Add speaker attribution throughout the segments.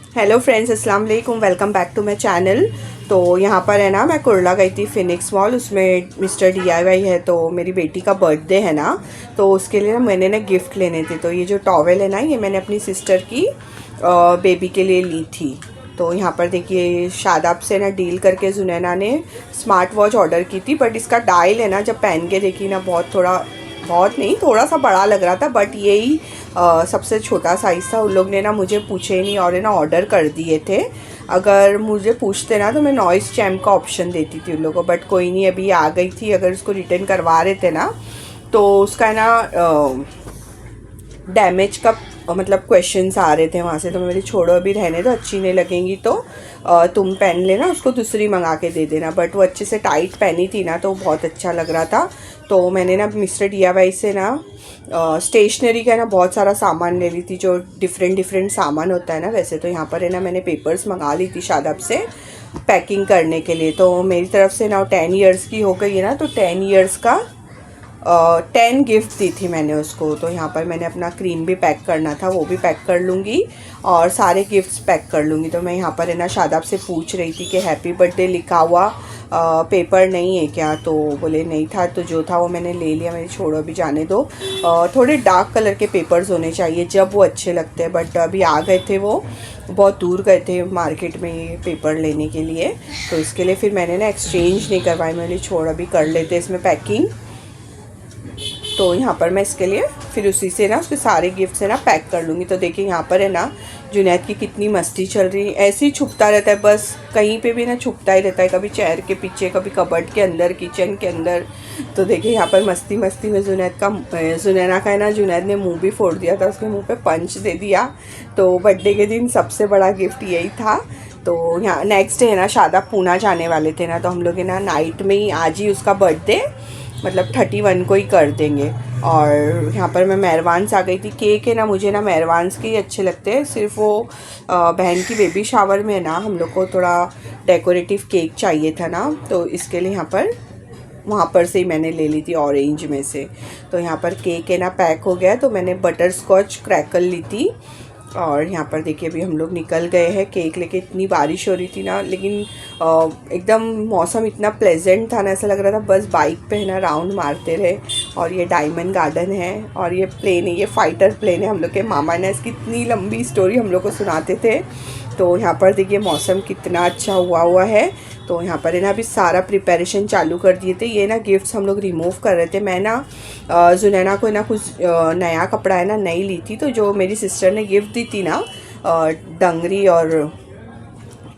Speaker 1: Hello friends, अस्सलाम वालेकुम। Welcome back to my channel. तो यहाँ पर है ना, मैं कुर्ला गई थी फिनिक्स मॉल। उसमें मिस्टर DIY है, तो मेरी बेटी का बर्थडे है ना, तो उसके लिए ना मैंने ना गिफ्ट लेने थे। तो ये जो टॉवेल है ना, ये मैंने अपनी सिस्टर की बेबी के लिए ली थी। तो यहाँ पर देखिए, शादाब से ना डील करके जुनैना ने स्मार्ट वॉच ऑर्डर की थी। बट इसका डायल है ना, जब पहन के देखी ना, बहुत नहीं, थोड़ा सा बड़ा लग रहा था। बट यही सबसे छोटा साइज़ था। उन लोग ने ना मुझे पूछे ही नहीं और है ना ऑर्डर कर दिए थे। अगर मुझे पूछते ना तो मैं नॉइस चैम्प का ऑप्शन देती थी उन लोगों को। बट कोई नहीं, अभी आ गई थी। अगर उसको रिटर्न करवा रहे थे ना, तो उसका है ना डैमेज का मतलब क्वेश्चंस आ रहे थे वहाँ से। तो मैं बोली छोड़ो, अभी रहने दो, अच्छी नहीं लगेंगी तो तुम पहन लेना, उसको दूसरी मंगा के दे देना। बट वो अच्छे से टाइट पहनी थी ना, तो बहुत अच्छा लग रहा था। तो मैंने ना मिस्टर DIY से ना स्टेशनरी का ना बहुत सारा सामान ले ली थी, जो डिफरेंट सामान होता है ना। वैसे तो यहाँ पर है ना मैंने पेपर्स मंगा ली थी शादाब से पैकिंग करने के लिए। तो मेरी तरफ से ना 10 इयर्स की हो गई है ना, तो 10 इयर्स का 10 गिफ्ट दी थी मैंने उसको। तो यहाँ पर मैंने अपना क्रीम भी पैक करना था, वो भी पैक कर लूँगी और सारे गिफ्ट्स पैक कर लूँगी। तो मैं यहाँ पर है ना शादाब से पूछ रही थी कि हैप्पी बर्थडे लिखा हुआ पेपर नहीं है क्या। तो बोले नहीं था, तो जो था वो मैंने ले लिया। मैंने छोड़ो, अभी जाने दो। थोड़े डार्क कलर के पेपर्स होने चाहिए, जब वो अच्छे लगते हैं। बट अभी आ गए थे, वो बहुत दूर गए थे मार्केट में ये पेपर लेने के लिए। तो इसके लिए फिर मैंने ना एक्सचेंज नहीं करवाई। मैंने छोड़, अभी कर लेते इसमें पैकिंग। तो यहाँ पर मैं इसके लिए फिर उसी से ना उसके सारे गिफ्ट्स है ना पैक कर लूँगी। तो देखिए यहाँ पर है ना जुनैद की कितनी मस्ती चल रही है। ऐसे ही छुपता रहता है, बस कहीं पे भी ना छुपता ही रहता है, कभी चेयर के पीछे, कभी कबर्ड के अंदर, किचन के अंदर। तो देखिए यहाँ पर मस्ती मस्ती में जुनैना का है ना, जुनैद ने मुँह भी फोड़ दिया था, उसके मुँह पर पंच दे दिया। तो बर्थडे के दिन सबसे बड़ा गिफ्ट यही था। तो यहाँ नेक्स्ट डे है ना शादाब पूना जाने वाले थे ना, तो हम लोग है ना नाइट में ही, आज ही उसका बर्थडे मतलब 31 को ही कर देंगे। और यहाँ पर मैं मेहरवान्स आ गई थी। केक है ना, मुझे ना मेहरवान्स के ही अच्छे लगते हैं। सिर्फ वो बहन की बेबी शावर में ना हम लोग को थोड़ा डेकोरेटिव केक चाहिए था ना, तो इसके लिए यहाँ पर वहाँ पर से ही मैंने ले ली थी ऑरेंज में से। तो यहाँ पर केक है ना पैक हो गया। तो मैंने बटर स्कॉच क्रैकल ली थी। और यहाँ पर देखिए अभी हम लोग निकल गए हैं केक लेके। इतनी बारिश हो रही थी ना, लेकिन एकदम मौसम इतना प्लेजेंट था ना, ऐसा लग रहा था बस बाइक पे है ना राउंड मारते रहे। और ये डायमंड गार्डन है और ये प्लेन है, ये फाइटर प्लेन है। हम लोग के मामा ने इसकी इतनी लंबी स्टोरी हम लोग को सुनाते थे। तो यहाँ पर देखिए मौसम कितना अच्छा हुआ है। तो यहाँ पर है ना अभी सारा प्रिपरेशन चालू कर दिए थे। ये ना गिफ्ट्स हम लोग रिमूव कर रहे थे। मैं ना जुनैना को ना कुछ नया कपड़ा है ना नई ली थी। तो जो मेरी सिस्टर ने गिफ्ट दी थी ना डंगरी और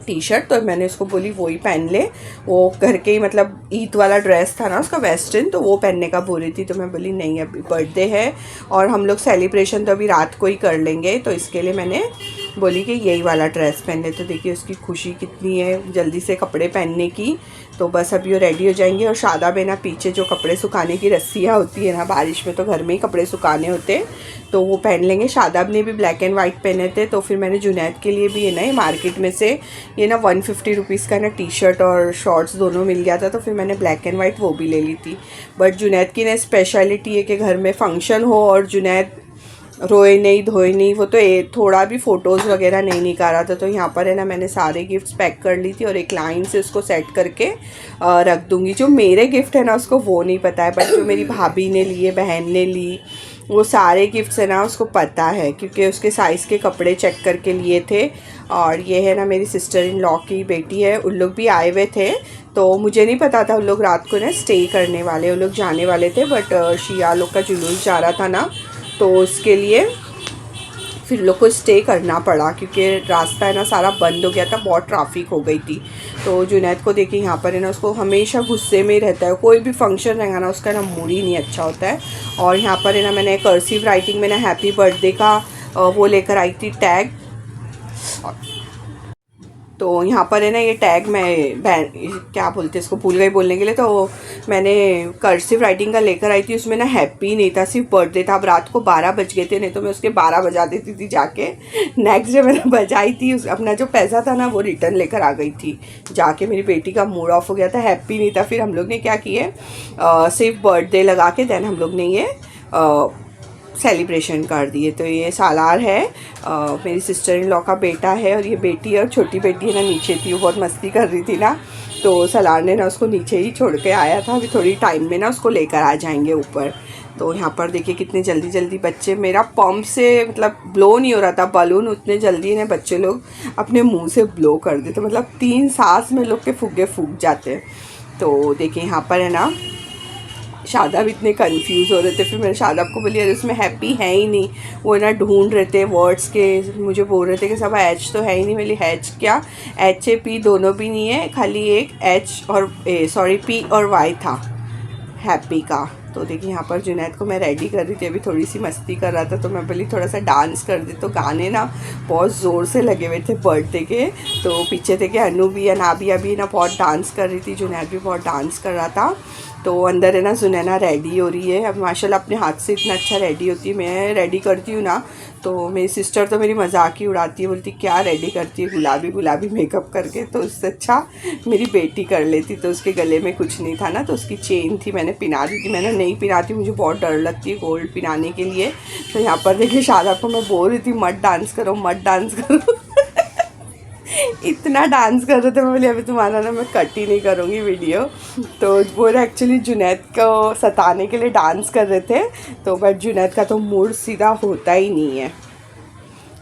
Speaker 1: टी-शर्ट, तो मैंने उसको बोली वही पहन ले। वो घर के ही मतलब ईद वाला ड्रेस था ना उसका वेस्टर्न, तो वो पहनने का बोल रही थी। तो मैं बोली नहीं, अभी बर्थडे है और हम लोग सेलिब्रेशन तो अभी रात को ही कर लेंगे। तो इसके लिए मैंने बोली कि यही वाला ड्रेस पहन ले। तो देखिए उसकी खुशी कितनी है जल्दी से कपड़े पहनने की। तो बस अभी वो रेडी हो जाएंगे। और शादाब है ना पीछे जो कपड़े सुखाने की रस्सियाँ होती है ना, बारिश में तो घर में ही कपड़े सुखाने होते, तो वो पहन लेंगे। शादाब ने भी ब्लैक एंड वाइट पहने थे। तो फिर मैंने जुनैद के लिए भी है ना मार्केट में से ये ना 150 रुपीज़ का ना टी-शर्ट और शॉर्ट्स दोनों मिल गया था। तो फिर मैंने ब्लैक एंड वाइट वो भी ले ली थी। बट जुनैद की ना स्पेशलिटी है कि घर में फंक्शन हो और जुनैद रोए नहीं धोए नहीं, वो तो थोड़ा भी फ़ोटोज़ वगैरह नहीं निकाला था। तो यहाँ पर है ना मैंने सारे गिफ्ट्स पैक कर ली थी और एक लाइन से उसको सेट करके रख दूँगी। जो मेरे गिफ्ट है ना उसको वो नहीं पता है, बट जो मेरी भाभी ने लिए, बहन ने ली, वो सारे गिफ्ट्स है ना उसको पता है, क्योंकि उसके साइज़ के कपड़े चेक करके लिए थे। और ये है ना मेरी सिस्टर इन लॉ की बेटी है, उन लोग भी आए हुए थे। तो मुझे नहीं पता था उन लोग रात को ना स्टे करने वाले, उन लोग जाने वाले थे। बट शिया लोग का जुलूस जा रहा था ना, तो उसके लिए फिर लोग को स्टे करना पड़ा, क्योंकि रास्ता है ना सारा बंद हो गया था, बहुत ट्रैफिक हो गई थी। तो जुनैद को देखिए यहाँ पर है ना, उसको हमेशा गुस्से में ही रहता है। कोई भी फंक्शन रहेगा ना उसका ना मूड ही नहीं अच्छा होता है। और यहाँ पर है ना मैंने कर्सिव राइटिंग में ना हैप्पी बर्थडे का वो लेकर आई थी टैग। तो यहाँ पर है ना ये टैग मैं क्या बोलते हैं इसको, भूल गई बोलने के लिए। तो मैंने कर्सिव राइटिंग का लेकर आई थी। उसमें ना हैप्पी नहीं था, सिर्फ बर्थडे था। अब रात को 12 बज गए थे, नहीं तो मैं उसके 12 बजा देती थी जाके। नेक्स्ट डे मैंने बजाई थी, अपना जो पैसा था ना वो रिटर्न लेकर आ गई थी जाके। मेरी बेटी का मूड ऑफ हो गया था, हैप्पी नहीं था। फिर हम लोग ने क्या किए, सिर्फ बर्थडे लगा के देन हम लोग ने ये सेलिब्रेशन कर दिए। तो ये सालार है, मेरी सिस्टर इन लॉ का बेटा है, और ये बेटी और छोटी बेटी है ना नीचे थी, वो बहुत मस्ती कर रही थी ना, तो सालार ने ना उसको नीचे ही छोड़ के आया था। अभी थोड़ी टाइम में ना उसको लेकर आ जाएंगे ऊपर। तो यहाँ पर देखिए कितने जल्दी जल्दी बच्चे, मेरा पंप से मतलब ब्लो नहीं हो रहा था बलून, उतने जल्दी ना बच्चे लोग अपने मुंह से ब्लो कर देते, मतलब 3 सांस में लोग के फुग्गे फूक जाते हैं। तो देखिए यहाँ पर है ना शादाब इतने कंफ्यूज हो रहे थे, फिर मैंने शादाब को बोली अरे उसमें हैप्पी है ही नहीं, वो ना ढूंढ रहे थे वर्ड्स के, मुझे बोल रहे थे कि सब एच तो है ही नहीं। मेरी एच क्या, एच ए पी दोनों भी नहीं है, खाली एक एच और सॉरी पी और वाई था हैप्पी का। तो देखिए यहाँ पर जुनैद को मैं रेडी कर रही थी, अभी थोड़ी सी मस्ती कर रहा था, तो मैं बोली थोड़ा सा डांस कर दे। तो गाने ना बहुत ज़ोर से लगे हुए थे बर्थडे के, तो पीछे थे कि अनु भी अनाबिया भी ना बहुत डांस कर रही थी, जुनैद भी बहुत डांस कर रहा था। तो अंदर है ना जुनैना रेडी हो रही है, अब माशाल्लाह अपने हाथ से इतना अच्छा रेडी होती है, मैं रेडी करती हूँ ना तो मेरी सिस्टर तो मेरी मजाक ही उड़ाती है, बोलती क्या रेडी करती है गुलाबी गुलाबी मेकअप करके, तो उससे अच्छा मेरी बेटी कर लेती। तो उसके गले में कुछ नहीं था ना, तो उसकी चेन थी, मैंने पिना दी थी। मैंने नहीं पिनाती, मुझे बहुत डर लगती है गोल्ड पिनाने के लिए। तो यहाँ पर देखिए शादाब को मैं बोल रही थी मत डांस करो मत डांस करो इतना डांस कर रहे थे, मैं बोली अभी तुम्हारा ना मैं कट ही नहीं करूँगी वीडियो। तो वो एक्चुअली जुनैद को सताने के लिए डांस कर रहे थे, तो बट जुनैद का तो मूड सीधा होता ही नहीं है,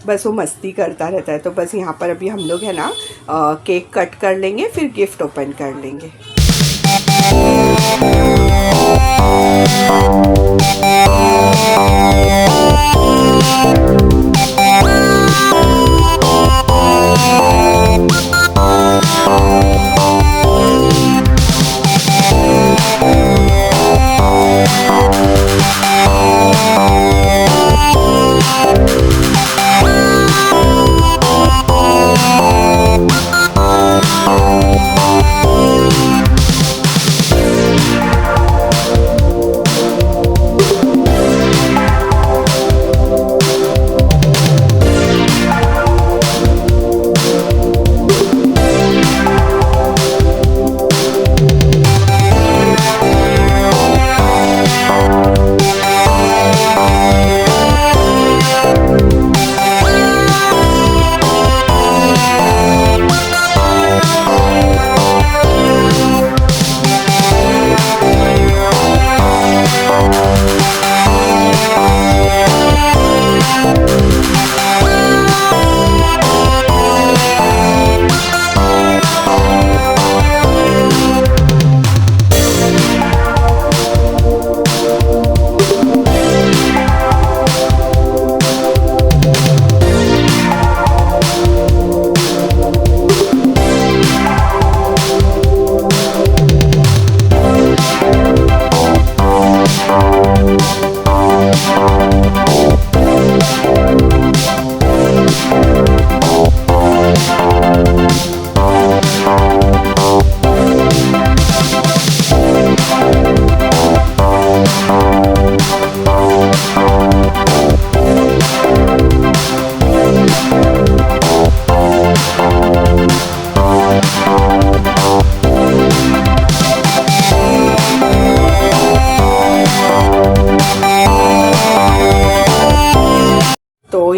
Speaker 1: बस वो मस्ती करता रहता है। तो बस यहाँ पर अभी हम लोग है ना केक कट कर लेंगे, फिर गिफ्ट ओपन कर लेंगे।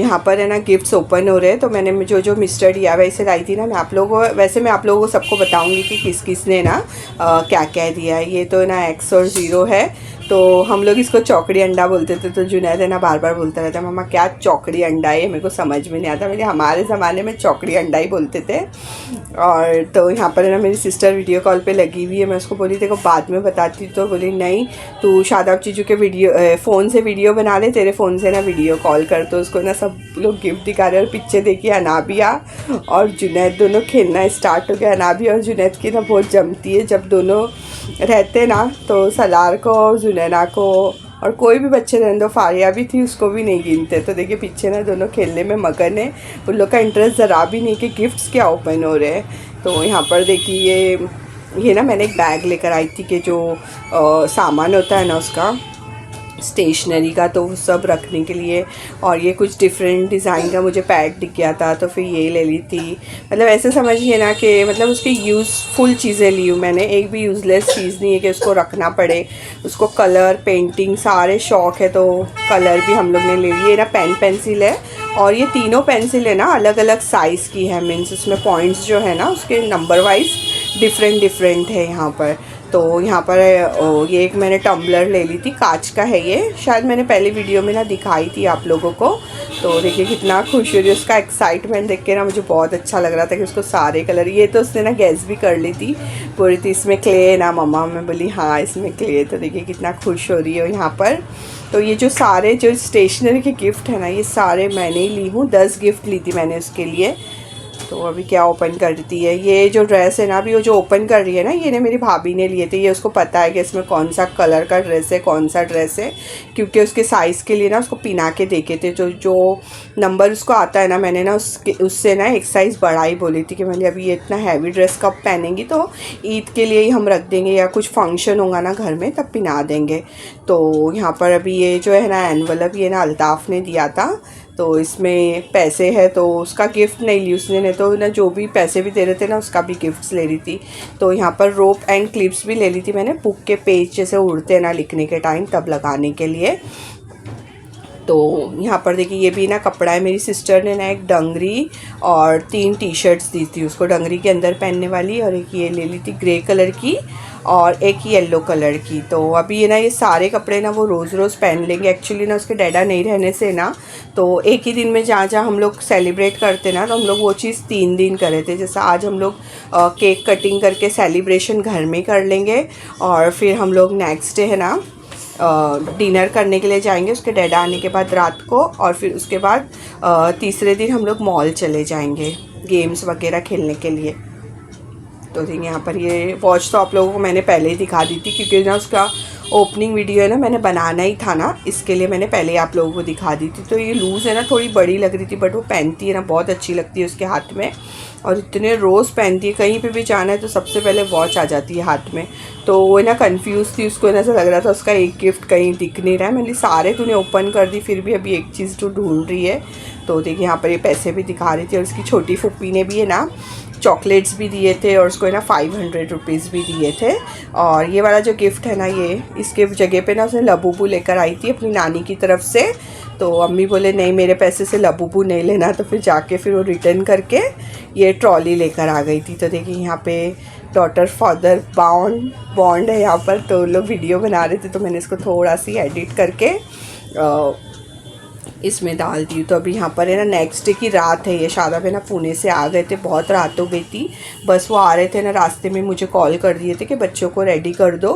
Speaker 1: यहाँ पर है ना गिफ्ट्स ओपन हो रहे हैं। तो मैंने जो मिस्टर DIY से लाई थी ना, मैं आप लोगों को सबको बताऊंगी कि किस किस ने ना क्या क्या दिया है। ये तो ना X और 0 है, तो हम लोग इसको चौकड़ी अंडा बोलते थे। तो जुनैद है ना बार बार बोलता रहता है मम्मा क्या चौकड़ी अंडा है, मेरे को समझ में नहीं आता। मेरे हमारे ज़माने में चौकड़ी अंडा ही बोलते थे। और तो यहाँ पर है ना मेरी सिस्टर वीडियो कॉल पे लगी हुई है, मैं उसको बोली देखो बाद में बताती, तो बोली नहीं तू शादाब चीजू के फ़ोन से वीडियो बना ले, तेरे फ़ोन से ना वीडियो कॉल कर। तो उसको ना सब लोग गिफ्ट दिखा रहे हैं, और पीछे देखिए अनाबिया और जुनैद दोनों खेलना स्टार्ट हो गया। अनाबिया और जुनैद की ना बहुत जमती है, जब दोनों रहते ना तो सलार को और जुनैना को और कोई भी बच्चे रहने दो, फारिया भी थी उसको भी नहीं गिनते। तो देखिए पीछे ना दोनों खेलने में मगन है, उन लोग का इंटरेस्ट ज़रा भी नहीं कि गिफ्ट्स क्या ओपन हो रहे हैं। तो यहाँ पर देखिए ये ना मैंने एक बैग लेकर आई थी कि जो सामान होता है ना उसका, स्टेशनरी का, तो वो सब रखने के लिए। और ये कुछ डिफरेंट डिज़ाइन का मुझे पैड दिख गया था तो फिर ये ले ली थी। मतलब ऐसे समझिए ना कि मतलब उसके यूज़फुल चीज़ें ली हूँ मैंने, एक भी यूज़लेस चीज़ नहीं है कि उसको रखना पड़े। उसको कलर पेंटिंग सारे शौक़ है तो कलर भी हम लोग ने ले लिए। ये ना पेन पेंसिल है, और ये तीनों पेंसिल है ना अलग अलग साइज़ की है, मीन्स उसमें पॉइंट्स जो है ना उसके नंबर वाइज डिफरेंट है यहाँ पर। तो यहाँ पर ये एक मैंने टम्बलर ले ली थी, कांच का है ये, शायद मैंने पहले वीडियो में ना दिखाई थी आप लोगों को। तो देखिए कितना खुश हो रही है, उसका एक्साइटमेंट देख के ना मुझे बहुत अच्छा लग रहा था कि उसको सारे कलर, ये तो उसने ना गैस भी कर ली थी, बोली थी इसमें क्ले है ना मम्मा, मैं बोली हाँ इसमें क्ले। तो देखिए कितना खुश हो रही है यहाँ पर। तो ये जो सारे जो स्टेशनरी के गिफ्ट है ना ये सारे मैंने ही ली हूँ, 10 गिफ्ट ली थी मैंने उसके लिए। तो अभी क्या ओपन करती है, ये जो ड्रेस है ना अभी वो जो ओपन कर रही है ना, ये ना मेरी भाभी ने लिए थे। ये उसको पता है कि इसमें कौन सा कलर का ड्रेस है, कौन सा ड्रेस है, क्योंकि उसके साइज़ के लिए ना उसको पिना के देखे थे। जो नंबर उसको आता है ना, मैंने ना उससे ना एक साइज़ बड़ा ही बोली थी कि मैंने अभी ये इतना हैवी ड्रेस कब पहनेंगी, तो ईद के लिए ही हम रख देंगे या कुछ फंक्शन होगा ना घर में तब पिना देंगे। तो यहाँ पर अभी ये जो है ना एनवलप, ये ना अल्ताफ़ ने दिया था, तो इसमें पैसे है तो उसका गिफ्ट नहीं ली उसने, नहीं तो ना जो भी पैसे भी दे रहे थे ना उसका भी गिफ्ट्स ले रही थी। तो यहाँ पर रोप एंड क्लिप्स भी ले ली थी मैंने, बुक के पेज जैसे उड़ते हैं ना लिखने के टाइम तब लगाने के लिए। तो यहाँ पर देखिए ये भी ना कपड़ा है, मेरी सिस्टर ने ना एक डंगरी और 3 टी शर्ट्स दी थी उसको डंगरी के अंदर पहनने वाली, और एक ये ले ली थी ग्रे कलर की और एक येलो कलर की। तो अभी ये ना ये सारे कपड़े ना वो रोज़ रोज़ पहन लेंगे। एक्चुअली ना उसके डैडा नहीं रहने से ना, तो एक ही दिन में जहाँ जहाँ हम लोग सेलिब्रेट करते ना, तो हम लोग वो चीज़ 3 दिन कर रहे थे। जैसे आज हम लोग केक कटिंग करके सेलिब्रेशन घर में कर लेंगे, और फिर हम लोग नेक्स्ट डे है ना डिनर करने के लिए जाएंगे उसके डैडा आने के बाद रात को, और फिर उसके बाद तीसरे दिन हम लोग मॉल चले जाएंगे गेम्स वगैरह खेलने के लिए। तो देखिए यहाँ पर ये वॉच तो आप लोगों को मैंने पहले ही दिखा दी थी, क्योंकि ना उसका ओपनिंग वीडियो है ना मैंने बनाना ही था ना, इसके लिए मैंने पहले आप लोगों को दिखा दी थी। तो ये लूज़ है ना, थोड़ी बड़ी लग रही थी, बट वो पहनती है ना बहुत अच्छी लगती है उसके हाथ में, और इतने रोज़ पहनती है, कहीं पे भी जाना है तो सबसे पहले वॉच आ जाती है हाथ में। तो वो ना कंफ्यूज थी, उसको ऐसा लग रहा था उसका एक गिफ्ट कहीं दिख नहीं रहा है। मैंने सारे तूने ओपन कर दी, फिर भी अभी एक चीज़ तो ढूंढ रही है। तो देखिए यहाँ पर ये पैसे भी दिखा रही थी, और उसकी छोटी फूफी ने भी है ना चॉकलेट्स भी दिए थे, और उसको है ना 500 रुपीज़ भी दिए थे। और ये वाला जो गिफ्ट है ना, ये इसके जगह पे ना उसने लबूबू लेकर आई थी अपनी नानी की तरफ से। तो अम्मी बोले नहीं मेरे पैसे से लबूबू नहीं लेना, तो फिर जाके फिर वो रिटर्न करके ये ट्रॉली लेकर आ गई थी। तो देखिए यहाँ पे डॉटर फादर बॉन्ड है यहाँ पर, तो लोग वीडियो बना रहे थे तो मैंने इसको थोड़ा सी एडिट करके इसमें डाल दी। तो अभी यहाँ पर है ना नेक्स्ट डे की रात है, ये शादाब है ना पुणे से आ गए थे, बहुत रात हो गई थी। बस वो आ रहे थे ना, रास्ते में मुझे कॉल कर दिए थे कि बच्चों को रेडी कर दो।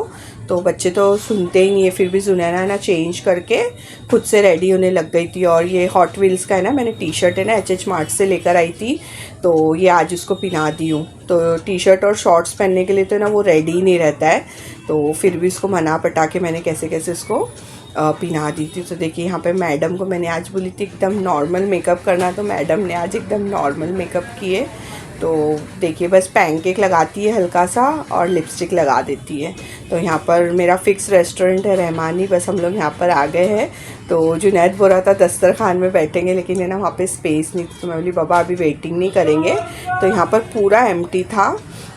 Speaker 1: तो बच्चे तो सुनते ही नहीं है, फिर भी जुनैना है ना चेंज करके खुद से रेडी होने लग गई थी। और ये हॉट व्हील्स का है ना, मैंने टी शर्ट है ना HH मार्ट से लेकर आई थी, तो ये आज उसको पहना दी हूँ। तो टी शर्ट और शॉर्ट्स पहनने के लिए तो ना वो रेडी ही नहीं रहता है, तो फिर भी उसको मना पटा के मैंने कैसे कैसे इसको पहना दी थी। तो देखिए यहाँ पे मैडम को मैंने आज बोली थी एकदम नॉर्मल मेकअप करना, तो मैडम ने आज एकदम नॉर्मल मेकअप किए। तो देखिए बस पैनकेक लगाती है हल्का सा और लिपस्टिक लगा देती है। तो यहाँ पर मेरा फ़िक्स रेस्टोरेंट है रहमानी, बस हम लोग यहाँ पर आ गए हैं। तो जुनैद बोल रहा था दस्तरखान में बैठेंगे, लेकिन है ना वहाँ पे स्पेस नहीं थी, तो मैं बोली बाबा अभी वेटिंग नहीं करेंगे। तो यहाँ पर पूरा एम्प्टी था,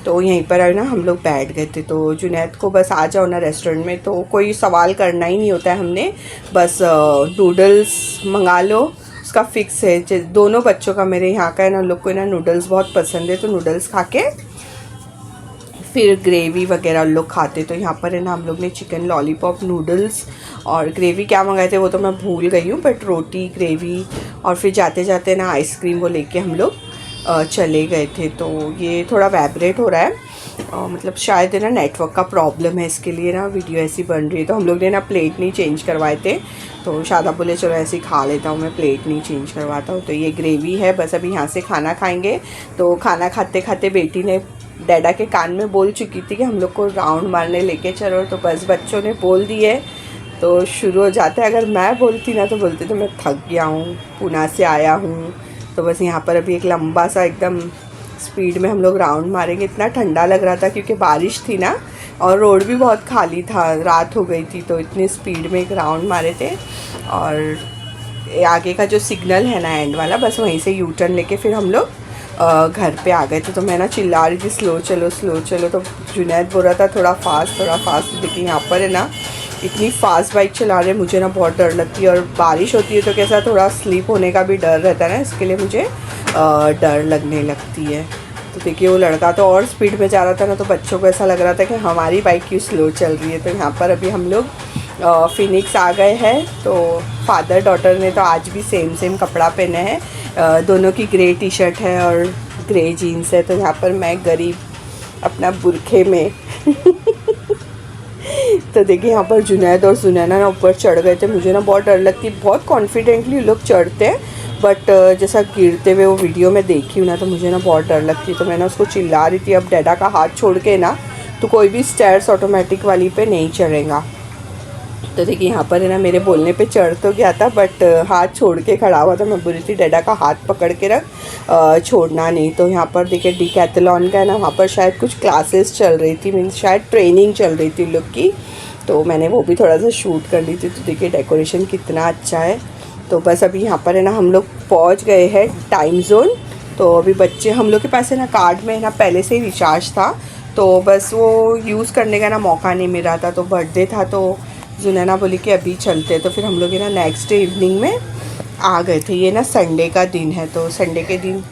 Speaker 1: तो यहीं पर है ना हम लोग बैठ गए थे। तो जुनैद को बस आ जाओ ना रेस्टोरेंट में, तो कोई सवाल करना ही नहीं होता है, हमने बस नूडल्स मंगा लो, उसका फ़िक्स है। दोनों बच्चों का, मेरे यहाँ का है ना, लोग को ना नूडल्स बहुत पसंद है, तो नूडल्स खा के फिर ग्रेवी वगैरह लोग खाते। तो यहाँ पर है ना हम लोग ने चिकन लॉलीपॉप, नूडल्स और ग्रेवी क्या मंगाए थे वो तो मैं भूल गई हूँ, बट रोटी ग्रेवी, और फिर जाते जाते ना आइसक्रीम वो लेके हम लोग चले गए थे। तो ये थोड़ा वाइब्रेट हो रहा है, मतलब शायद है ना नेटवर्क का प्रॉब्लम है, इसके लिए ना वीडियो ऐसी बन रही है। तो हम लोग ने ना प्लेट नहीं चेंज करवाए थे, तो शादा बोले चलो ऐसे ही खा लेता हूँ, मैं प्लेट नहीं चेंज करवाता हूँ। तो ये ग्रेवी है, बस अभी यहाँ से खाना खाएंगे। तो खाना खाते खाते बेटी ने डैडा के कान में बोल चुकी थी कि हम लोग को राउंड मारने लेके चलो, तो बस बच्चों ने बोल दिए तो शुरू हो जाता है। अगर मैं बोलती ना तो बोलती तो मैं थक गया हूँ, पुणे से आया हूँ। तो बस यहाँ पर अभी एक लंबा सा एकदम स्पीड में हम लोग राउंड मारेंगे। इतना ठंडा लग रहा था क्योंकि बारिश थी ना, और रोड भी बहुत खाली था, रात हो गई थी, तो इतनी स्पीड में एक राउंड मारे थे और आगे का जो सिग्नल है ना एंड वाला, बस वहीं से यू टर्न लेके फिर हम लोग घर पे आ गए थे। तो मैं ना चिल्ला रही थी स्लो चलो स्लो चलो, तो जुनैद बोल रहा था थोड़ा फास्ट। देखिए यहाँ पर है ना इतनी फास्ट बाइक चला रहे, मुझे ना बहुत डर लगती है, और बारिश होती है तो कैसा थोड़ा स्लिप होने का भी डर रहता है ना, इसके लिए मुझे डर लगने लगती है। तो देखिए वो लड़का तो और स्पीड में जा रहा था ना, तो बच्चों को ऐसा लग रहा था कि हमारी बाइक क्यों स्लो चल रही है। तो यहाँ पर अभी हम लोग फिनिक्स आ गए हैं। तो फादर डॉटर ने तो आज भी सेम कपड़ा पहने हैं, दोनों की ग्रे टी शर्ट है और ग्रे जीन्स है। तो यहाँ पर मैं गरीब अपना बुरखे में तो देखिए यहाँ पर जुनैद और सुनैना ना ऊपर चढ़ गए थे। मुझे ना बहुत डर लगती, बहुत कॉन्फिडेंटली लोग चढ़ते हैं, बट जैसा गिरते हुए वो वीडियो में देखी हूँ ना, तो मुझे ना बहुत डर लगती। तो मैं ना उसको चिल्ला रही थी अब डैडा का हाथ छोड़ के ना तो कोई भी स्टेयर्स ऑटोमेटिक वाली पे नहीं चढ़ेगा। तो देखिए यहाँ पर है ना मेरे बोलने पे चढ़ तो गया था, बट हाथ छोड़ के खड़ा हुआ था। मैं बोली थी डैडा का हाथ पकड़ के रख, छोड़ना नहीं। तो यहाँ पर देखिए डिकैथलॉन का है ना, वहाँ पर शायद कुछ क्लासेस चल रही थी, मीन्स शायद ट्रेनिंग चल रही थी लोग की, तो मैंने वो भी थोड़ा सा शूट कर ली थी। तो देखिए डेकोरेशन कितना अच्छा है। तो बस अभी यहाँ पर है ना हम लोग पहुँच गए हैं टाइम जोन। तो अभी बच्चे हम लोग के पास है ना कार्ड में है ना पहले से ही रिचार्ज था, तो बस वो यूज़ करने का ना मौका नहीं मिल रहा था। तो बर्थडे था तो जुनैना बोली कि अभी चलते, तो फिर हम लोग ना नेक्स्ट डे इवनिंग में आ गए थे। ये ना संडे का दिन है, तो संडे के दिन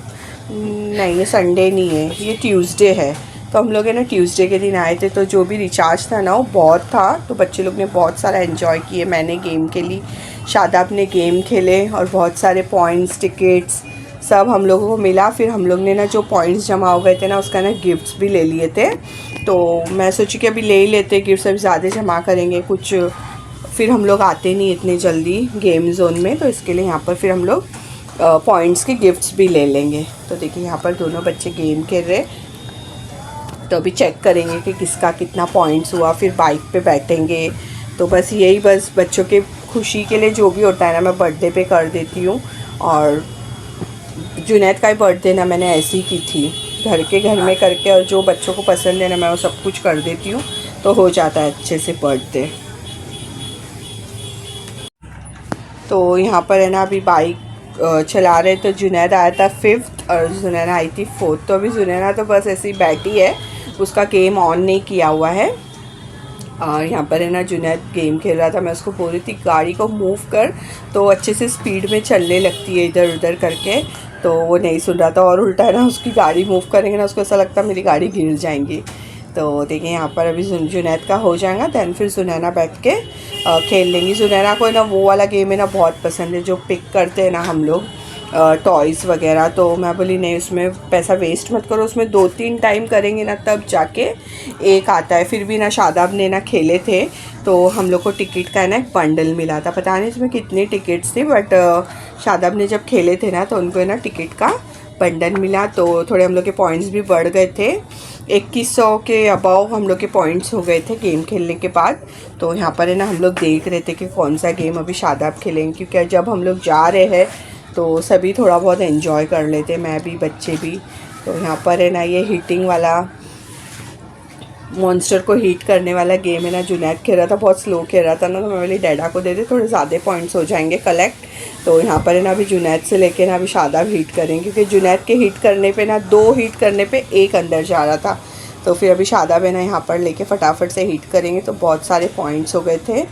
Speaker 1: नहीं, ये संडे नहीं है, ये ट्यूसडे है। तो हम लोग है ना ट्यूसडे के दिन आए थे। तो जो भी रिचार्ज था ना वो बहुत था, तो बच्चे लोग ने बहुत सारा एंजॉय किए। मैंने गेम खेली, शादाब ने गेम खेले, और बहुत सारे पॉइंट्स टिकट्स सब हम लोगों को मिला। फिर हम लोग ने ना जो पॉइंट्स जमा हो गए थे ना उसका ना गिफ्ट्स भी ले लिए थे। तो मैं सोची कि अभी ले ही लेते, गिफ्ट्स अभी ज़्यादा जमा करेंगे कुछ, फिर हम लोग आते नहीं इतने जल्दी गेम जोन में, तो इसके लिए यहाँ पर फिर हम लोग पॉइंट्स के गिफ्ट्स भी ले लेंगे। तो देखिए यहाँ पर दोनों बच्चे गेम खेल रहे, तो अभी चेक करेंगे कि किसका कितना पॉइंट्स हुआ, फिर बाइक पे बैठेंगे। तो बस यही, बस बच्चों के खुशी के लिए जो भी होता है ना मैं बर्थडे पे कर देती हूँ। और जुनैद का ही बर्थडे ना मैंने ऐसी की थी, घर में करके, और जो बच्चों को पसंद है ना मैं वो सब कुछ कर देती हूँ, तो हो जाता है अच्छे से बर्थडे। तो यहाँ पर है ना अभी बाइक चला रहे, तो जुनैद आया था 5th और जुनैना आई थी 4th। तो अभी जुनैना तो बस ऐसी बैठी है, उसका गेम ऑन नहीं किया हुआ है। और यहाँ पर है ना जुनैद गेम खेल रहा था, मैं उसको बोल रही थी गाड़ी को मूव कर, तो अच्छे से स्पीड में चलने लगती है इधर उधर करके, तो वो नहीं सुन रहा था। और उल्टा है ना उसकी गाड़ी मूव करेंगे ना उसको ऐसा लगता है मेरी गाड़ी गिर जाएंगी। तो देखिए यहाँ पर अभी जुनैद का हो जाएगा, दैन फिर सुनैना बैठ के खेल लेंगी। सुनैना को ना वो वाला गेम है ना बहुत पसंद है, जो पिक करते हैं ना हम लोग टॉयज़ वगैरह। तो मैं बोली नहीं, उसमें पैसा वेस्ट मत करो, उसमें 2-3 टाइम करेंगे ना तब जाके एक आता है। फिर भी ना शादाब ने ना खेले थे, तो हम लोग को टिकट का है ना एक बंडल मिला था, पता नहीं इसमें कितनी टिकट्स थी, बट शादाब ने जब खेले थे ना तो उनको है ना टिकट का बंडल मिला। तो थोड़े हम लोग के पॉइंट्स भी बढ़ गए थे, 2100 के अबाव हम लोग के पॉइंट्स हो गए थे गेम खेलने के बाद। तो यहाँ पर है ना हम लोग देख रहे थे कि कौन सा गेम अभी शादाब खेलेंगे, क्योंकि जब हम लोग जा रहे हैं तो सभी थोड़ा बहुत एंजॉय कर लेते, मैं भी बच्चे भी। तो यहाँ पर है ना ये हीटिंग वाला, मॉन्स्टर को हीट करने वाला गेम है ना, जुनैद खेल रहा था, बहुत स्लो खेल रहा था ना, तो मैं बोली डैडा को दे दे, थोड़े ज़्यादा पॉइंट्स हो जाएंगे कलेक्ट। तो यहाँ पर है ना अभी जुनैद से लेके ना अभी शादाब हीट करेंगे, क्योंकि जुनैद के हीट करने पे ना 2 हीट करने पे 1 अंदर जा रहा था। तो फिर अभी शादाब है ना यहाँ पर लेके फटाफट से हीट करेंगे। तो बहुत सारे पॉइंट्स हो गए थे।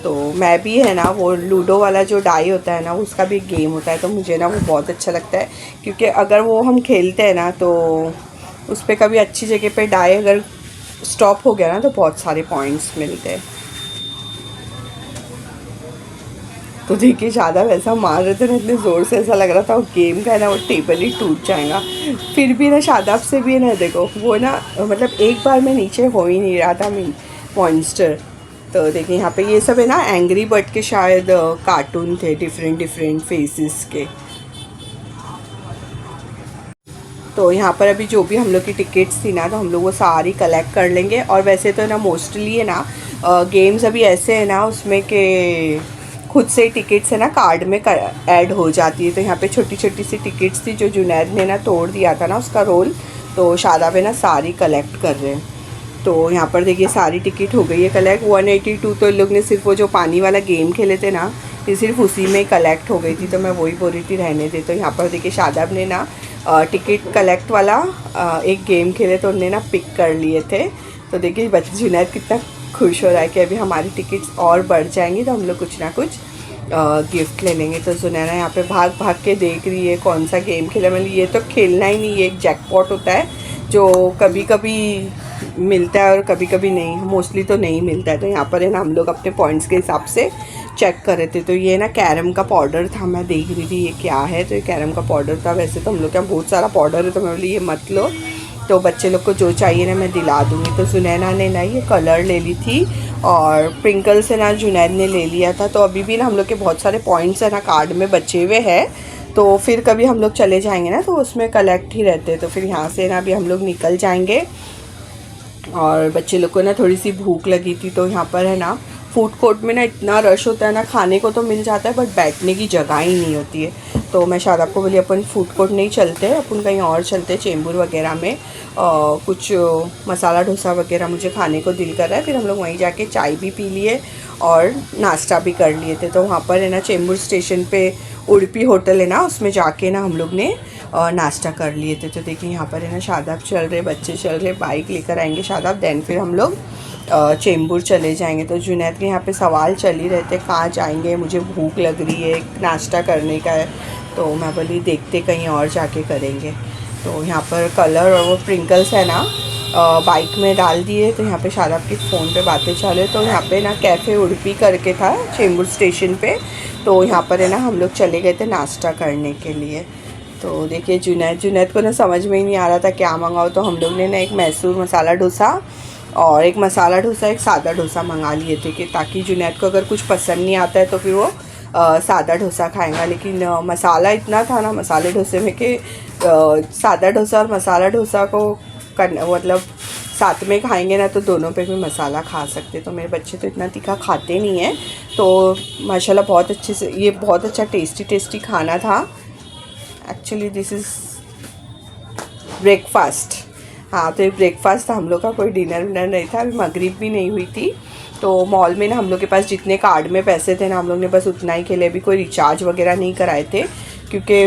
Speaker 1: तो मैं भी है ना वो लूडो वाला जो डाई होता है ना उसका भी गेम होता है, तो मुझे ना वो बहुत अच्छा लगता है, क्योंकि अगर वो हम खेलते हैं ना तो उस पर कभी अच्छी जगह पे डाई अगर स्टॉप हो गया ना तो बहुत सारे पॉइंट्स मिलते हैं। तो देखिए ज़्यादा वैसा मार रहे थे ना इतने ज़ोर से, ऐसा लग रहा था वो गेम का है ना वो टेबल ही टूट जाएगा। फिर भी ना शादाब से भी है ना देखो वो ना मतलब एक बार में नीचे हो ही नहीं रहा था मॉन्स्टर। तो देखिए यहाँ पे ये सब है ना एंग्री बर्ड के शायद कार्टून थे, डिफरेंट फेसेस के। तो यहाँ पर अभी जो भी हम लोग की टिकट्स थी ना तो हम लोग वो सारी कलेक्ट कर लेंगे। और वैसे तो ना मोस्टली है ना गेम्स अभी ऐसे है ना उसमें के खुद से टिकट्स है ना कार्ड में ऐड हो जाती है। तो यहाँ पे छोटी छोटी सी टिकट्स थी जो जुनैद ने ना तोड़ दिया था ना उसका रोल, तो शादाब है ना सारी कलेक्ट कर रहे हैं। तो यहाँ पर देखिए सारी टिकट हो गई है कलेक्ट। 182 तो इन लोग ने सिर्फ वो जो पानी वाला गेम खेले थे ना, ये सिर्फ उसी में कलेक्ट हो गई थी, तो मैं वही बोल रही थी रहने दे। तो यहाँ पर देखिए शादाब ने ना टिकट कलेक्ट वाला एक गेम खेले तो उनने ना पिक कर लिए थे। तो देखिए बच्चे जुनैद कितना खुश हो रहा है कि अभी हमारी टिकट्स और बढ़ जाएंगी तो हम लोग कुछ ना कुछ गिफ्ट ले लेंगे। तो जुनैना यहाँ पे भाग भाग के देख रही है कौन सा गेम खेला। मतलब ये तो खेलना ही नहीं, ये एक जैकपॉट होता है जो कभी कभी मिलता है और कभी कभी नहीं, मोस्टली तो नहीं मिलता है। तो यहाँ पर है ना हम लोग अपने पॉइंट्स के हिसाब से चेक कर रहे थे। तो ये ना कैरम का पाउडर था, मैं देख रही थी ये क्या है। तो ये कैरम का पाउडर था। वैसे तो हम लोग के यहाँ बहुत सारा पाउडर है, तो मैं बोली ये मत लो, तो बच्चे लोग को जो चाहिए ना मैं दिला दूँगी। तो जुनैना ने ना ये कलर ले ली थी और प्रिंकल से ना जुनैद ने ले लिया था। तो अभी भी ना हम लोग के बहुत सारे पॉइंट्स है ना कार्ड में बचे हुए हैं, तो फिर कभी हम लोग चले जाएंगे ना तो उसमें कलेक्ट ही रहते हैं। तो फिर यहाँ से ना अभी हम लोग निकल जाएंगे। और बच्चे लोग को ना थोड़ी सी भूख लगी थी, तो यहाँ पर है ना फूड कोर्ट में ना इतना रश होता है ना, खाने को तो मिल जाता है बट बैठने की जगह ही नहीं होती है। तो मैं शादाब को बोली अपन फूड कोर्ट नहीं चलते, अपन कहीं और चलते, चेंबूर वगैरह में कुछ मसाला डोसा वगैरह मुझे खाने को दिल कर रहा है। फिर हम लोग वहीं जाके चाय भी पी लिए और नाश्ता भी कर लिए थे। तो वहाँ पर है ना चेंबूर स्टेशन पे उड़पी होटल है ना, उसमें जाके ना हम लोग ने नाश्ता कर लिए थे। तो देखिए यहाँ पर है ना शादाब चल रहे, बच्चे चल रहे, बाइक लेकर आएंगे शादाब, देन फिर हम लोग चेंबूर चले जाएंगे। तो जुनैद के यहाँ पे सवाल चल ही रहते कहाँ जाएंगे, मुझे भूख लग रही है, नाश्ता करने का है। तो मैं बोली देखते कहीं और जाके करेंगे। तो यहाँ पर कलर और वो प्रिंकल्स है ना बाइक में डाल दिए। तो यहाँ पे शादाब की फ़ोन पे बातें चले। तो यहाँ पे ना कैफ़े उड़पी करके था चेंबूर स्टेशन पे, तो यहाँ पर है ना हम लोग चले गए थे नाश्ता करने के लिए। तो देखिए जुनैद को ना समझ में ही नहीं आ रहा था क्या मंगाओ। तो हम लोग ने ना एक मैसूर मसाला डोसा और एक मसाला डोसा, एक सादा डोसा मंगा लिए थे कि ताकि जुनैद को अगर कुछ पसंद नहीं आता है तो फिर वो सादा डोसा खाएगा। लेकिन मसाला इतना था ना मसाले डोसे में कि सादा डोसा और मसाला डोसा को मतलब साथ में खाएंगे ना तो दोनों पे भी मसाला खा सकते। तो मेरे बच्चे तो इतना तीखा खाते नहीं हैं, तो माशाल्लाह बहुत अच्छे से ये बहुत अच्छा टेस्टी खाना था। Actually this is breakfast. हाँ, तो ये ब्रेकफास्ट था हम लोग का, कोई डिनर विनर नहीं था। अभी मगरिब भी नहीं हुई थी। तो मॉल में ना हम लोग के पास जितने कार्ड में पैसे थे ना हम लोग ने बस उतना ही खेले। अभी कोई रिचार्ज वगैरह नहीं कराए थे, क्योंकि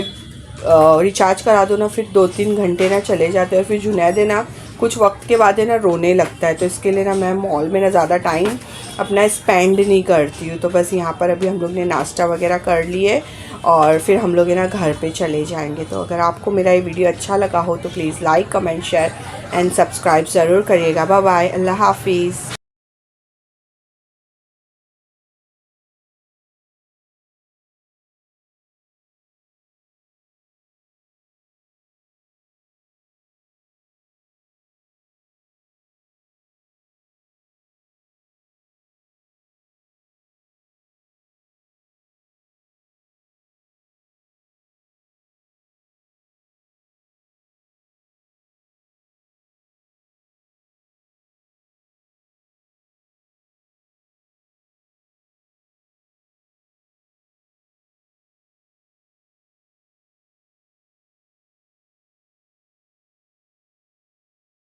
Speaker 1: रिचार्ज करा दो ना फिर 2-3 घंटे ना चले जाते हैं और फिर जुनैद है ना कुछ वक्त के बाद है ना रोने लगता है। तो इसके लिए ना मैं मॉल में ना ज़्यादा टाइम अपना स्पेंड नहीं करती हूँ। तो बस यहाँ पर अभी हम लोग ने नाश्ता वगैरह कर लिए और फिर हम लोग है ना घर पे चले जाएंगे। तो अगर आपको मेरा ये वीडियो अच्छा लगा हो तो please like, comment, share and subscribe ज़रूर करिएगा। बाय बाय, अल्लाह हाफिज़।